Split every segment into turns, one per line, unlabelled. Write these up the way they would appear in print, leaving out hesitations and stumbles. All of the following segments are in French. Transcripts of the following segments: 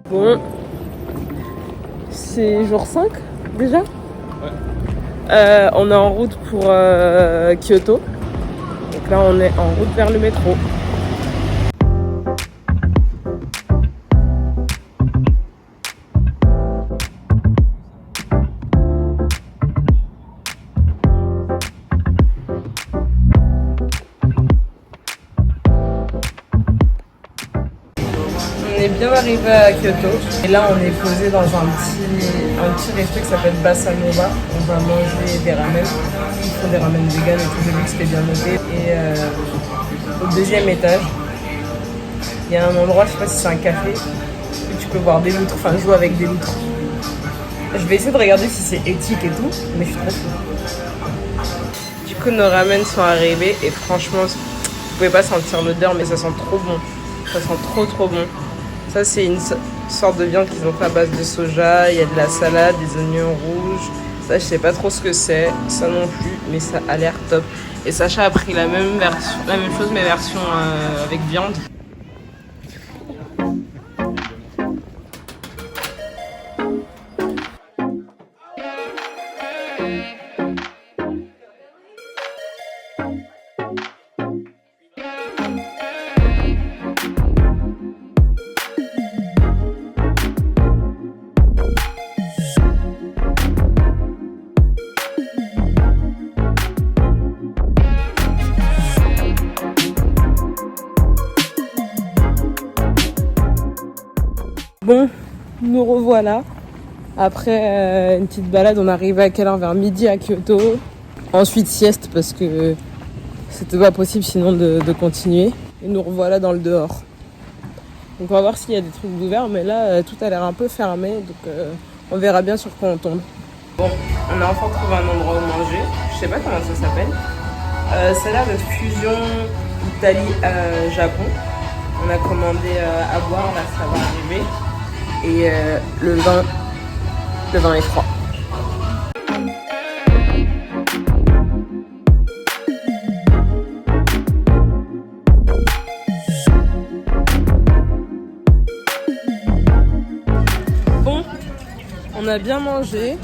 Bon, c'est jour 5 déjà. On est en route pour Kyoto. Donc là on est en route vers le métro. On est bien arrivé à Kyoto et là on est posé dans un petit resto qui s'appelle Basanova. On va manger des ramen. Ils font des ramen vegan et tout, j'ai vu que c'était bien noté. Et au deuxième étage, il y a un endroit, je sais pas si c'est un café, où tu peux voir des loutres, enfin jouer avec des loutres. Je vais essayer de regarder si c'est éthique et tout, mais je suis trop chou. Du coup nos ramen sont arrivés et franchement, vous pouvez pas sentir l'odeur mais ça sent trop bon. Ça sent trop bon. Ça c'est une sorte de viande qu'ils ont fait à base de soja, il y a de la salade, des oignons rouges. Ça je sais pas trop ce que c'est, ça non plus, mais ça a l'air top. Et Sacha a pris la même chose mais version avec viande. Bon, nous revoilà. Après une petite balade, on arrive à quelle heure? Vers midi à Kyoto. Ensuite sieste parce que c'était pas possible sinon de continuer. Et nous revoilà dans le dehors. Donc on va voir s'il y a des trucs d'ouvert, mais là tout a l'air un peu fermé, donc on verra bien sur quoi on tombe. Bon, on a enfin trouvé un endroit où manger. Je sais pas comment ça s'appelle. Ça a l'air d'être fusion Italie-Japon. On a commandé à boire, là ça va arriver. Et le vin est froid. Bon, on a bien mangé.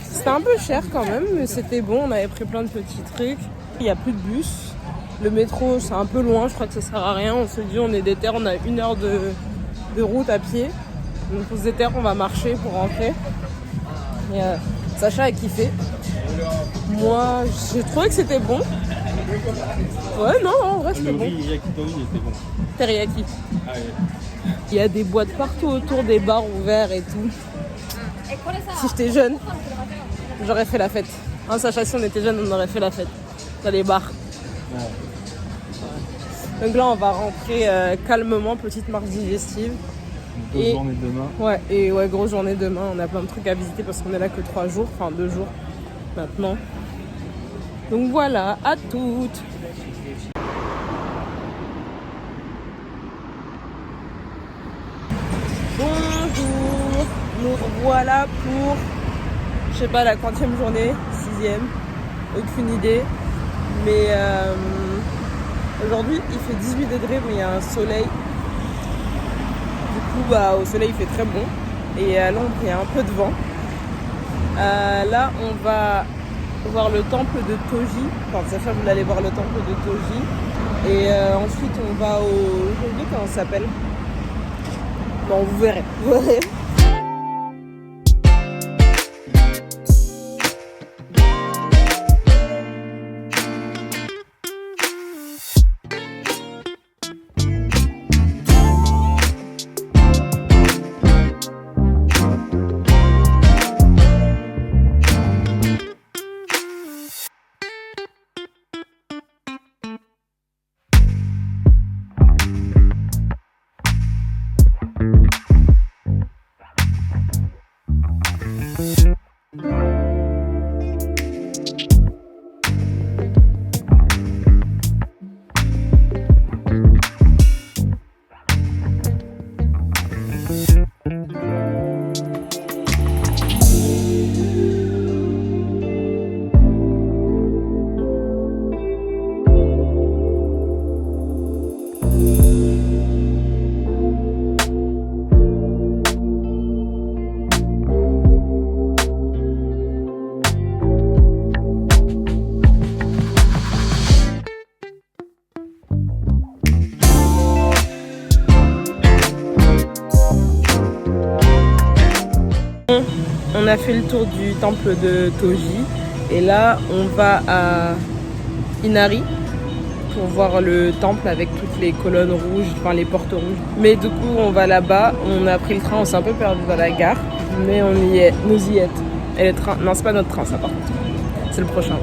C'était un peu cher quand même, mais c'était bon. On avait pris plein de petits trucs. Il n'y a plus de bus. Le métro, c'est un peu loin. Je crois que ça sert à rien. On s'est dit, on est déter. On a 1 heure de route à pied. Donc on se déterre, on va marcher pour rentrer. Et Sacha a kiffé. Moi, j'ai trouvé que c'était bon. Ouais, non, en vrai, c'était bon.
Le riz yakitori était bon.
Teriyaki.
Ah ouais.
Il y a des boîtes partout autour, des bars ouverts et tout. Si j'étais jeune, j'aurais fait la fête. Hein, Sacha, si on était jeune, on aurait fait la fête dans les bars. Ouais. Donc là, on va rentrer calmement, petite marche digestive.
Grosse journée demain.
Ouais, grosse journée demain. On a plein de trucs à visiter parce qu'on est là que 3 jours, enfin 2 jours maintenant. Donc voilà, à toutes. Bonjour, nous revoilà pour, je sais pas, la 4e journée, 6e, aucune idée. Mais aujourd'hui, il fait 18 degrés, mais il y a un soleil. Du coup, au soleil, il fait très bon. Et à l'ombre, il y a un peu de vent. Là, on va voir le temple de Toji. Enfin, Sacha voulait aller voir le temple de Toji. Et ensuite, on va au... J'ai oublié comment ça s'appelle. Bon, vous verrez. a fait le tour du temple de Toji et là on va à Inari pour voir le temple avec toutes les colonnes rouges, enfin les portes rouges. Mais du coup on va là-bas, on a pris le train, on s'est un peu perdu dans la gare, mais on y est, nous y êtes. Et le train, non c'est pas notre train ça par contre, c'est le prochain.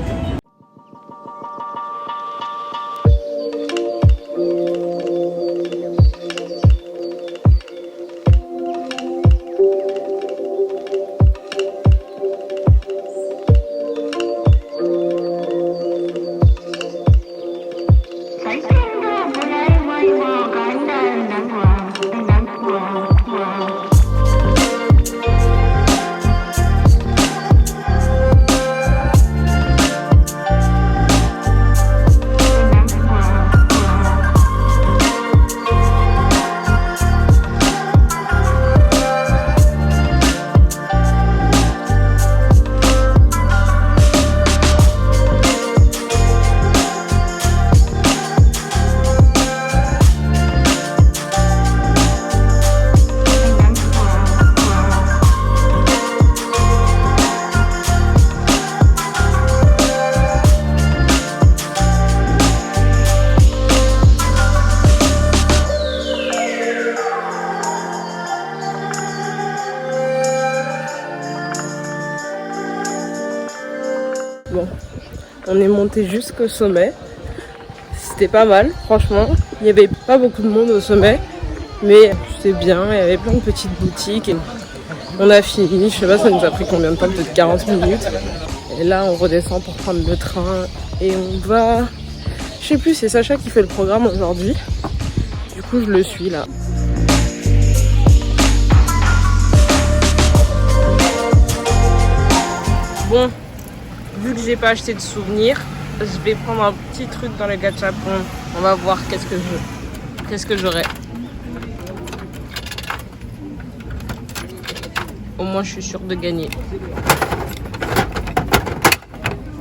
Bon, on est monté jusqu'au sommet. C'était pas mal, franchement. Il n'y avait pas beaucoup de monde au sommet, mais c'était bien. Il y avait plein de petites boutiques. Et on a fini, je sais pas, ça nous a pris combien de temps, peut-être 40 minutes. Et là, on redescend pour prendre le train et on va... Je sais plus, c'est Sacha qui fait le programme aujourd'hui. Du coup, je le suis là. Bon. Vu que j'ai pas acheté de souvenirs, je vais prendre un petit truc dans le gachapon. On va voir qu'est-ce que j'aurai. Au moins je suis sûre de gagner.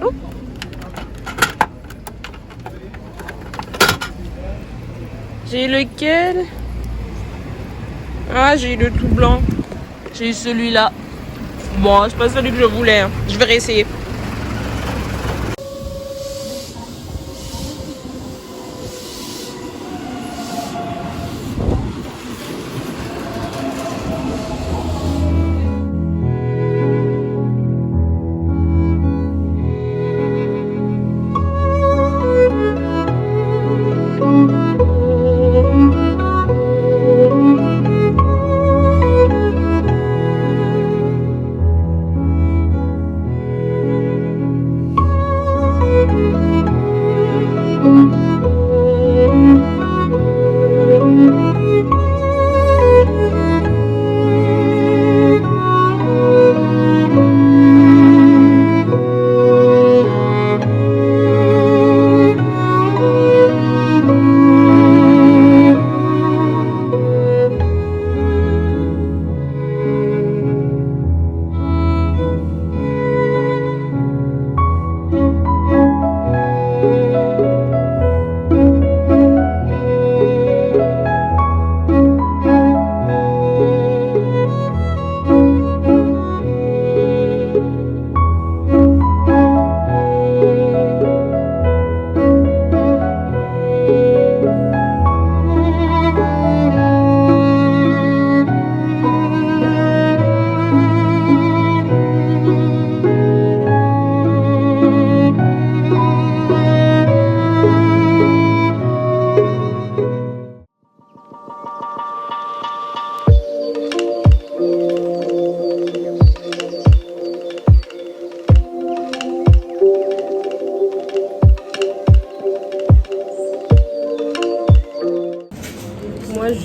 Oh. J'ai eu lequel? Ah, j'ai eu le tout blanc. J'ai eu celui-là. Bon, c'est pas celui que je voulais. Hein. Je vais réessayer.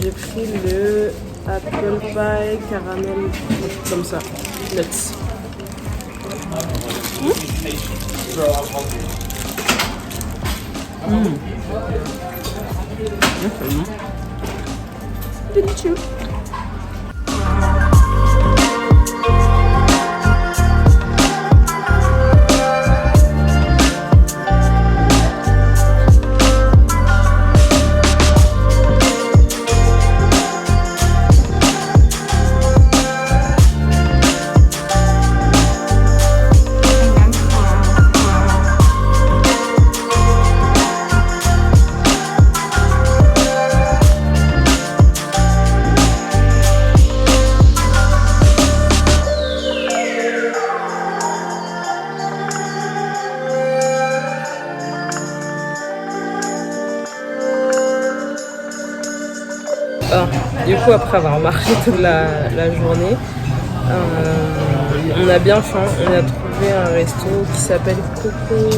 J'ai pris le apple pie caramel comme ça. Nuts. Pikachu. Du coup, après avoir marché toute la journée, on a bien faim. On a trouvé un resto qui s'appelle Coco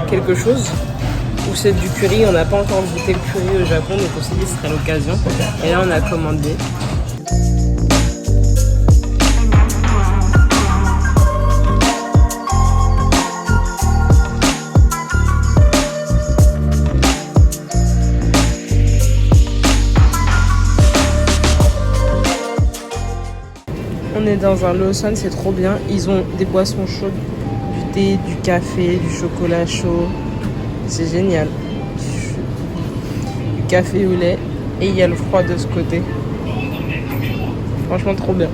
quelque chose, où c'est du curry. On n'a pas encore goûté le curry au Japon, donc on s'est dit que ce serait l'occasion. Et là, on a commandé. On est dans un Lawson, c'est trop bien. Ils ont des boissons chaudes, du thé, du café, du chocolat chaud. C'est génial. Du café au lait. Et il y a le froid de ce côté. Franchement, trop bien.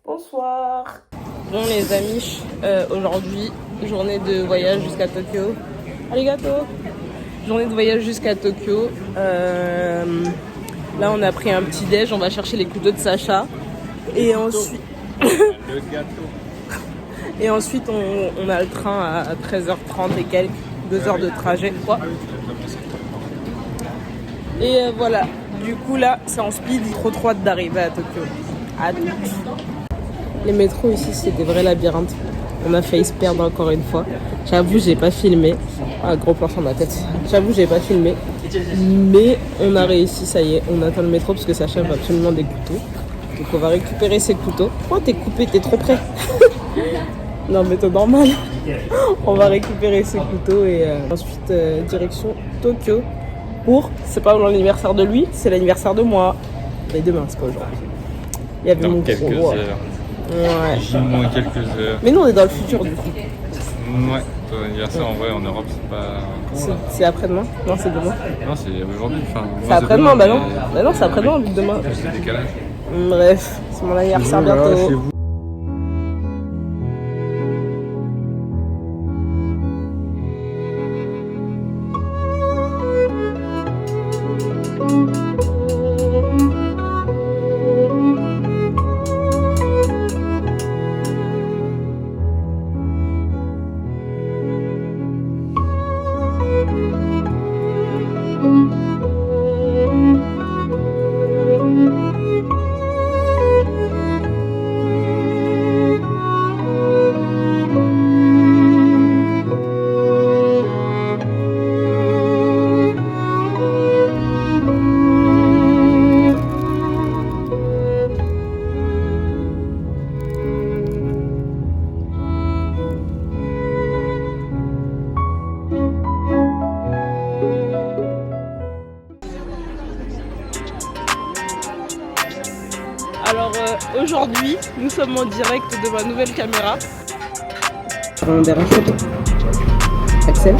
Bonsoir. Bon les amis, aujourd'hui, journée de voyage jusqu'à Tokyo. Arigato. Journée de voyage jusqu'à Tokyo. Là, on a pris un petit déj, on va chercher les couteaux de Sacha. Et ensuite,
Le gâteau.
et ensuite on a le train à 13h30 et quelques, 2 heures de trajet. Quoi. Et voilà, du coup là, c'est en speed, trop hâte d'arriver à Tokyo. À toutes. Les métros ici, c'est des vrais labyrinthes. On a failli se perdre encore une fois. J'avoue, j'ai pas filmé. Ah, gros plan sur ma tête. J'avoue, j'ai pas filmé. Mais on a réussi, ça y est. On attend le métro parce que Sacha veut absolument des couteaux. Donc on va récupérer ces couteaux. Oh, t'es coupé, t'es trop près. Non, mais t'es normal. On va récupérer ces couteaux et ensuite direction Tokyo. Pour, c'est pas l'anniversaire de lui, c'est l'anniversaire de moi. Mais demain, c'est pas aujourd'hui. Il y avait mon
quelques
gros.
heures.
Ouais.
J-moins quelques heures.
Mais nous, on est dans le futur du coup.
Ouais, ton anniversaire en vrai en Europe c'est pas.
C'est après-demain? Non, c'est demain.
Non, c'est aujourd'hui. Enfin,
C'est après-demain, bah non.
mais-
Bah non, c'est après-demain, vu que demain.
C'est le décalage.
Bref, c'est mon anniversaire bientôt. Alors aujourd'hui, nous sommes en direct de ma nouvelle caméra. On a des photo. Axel.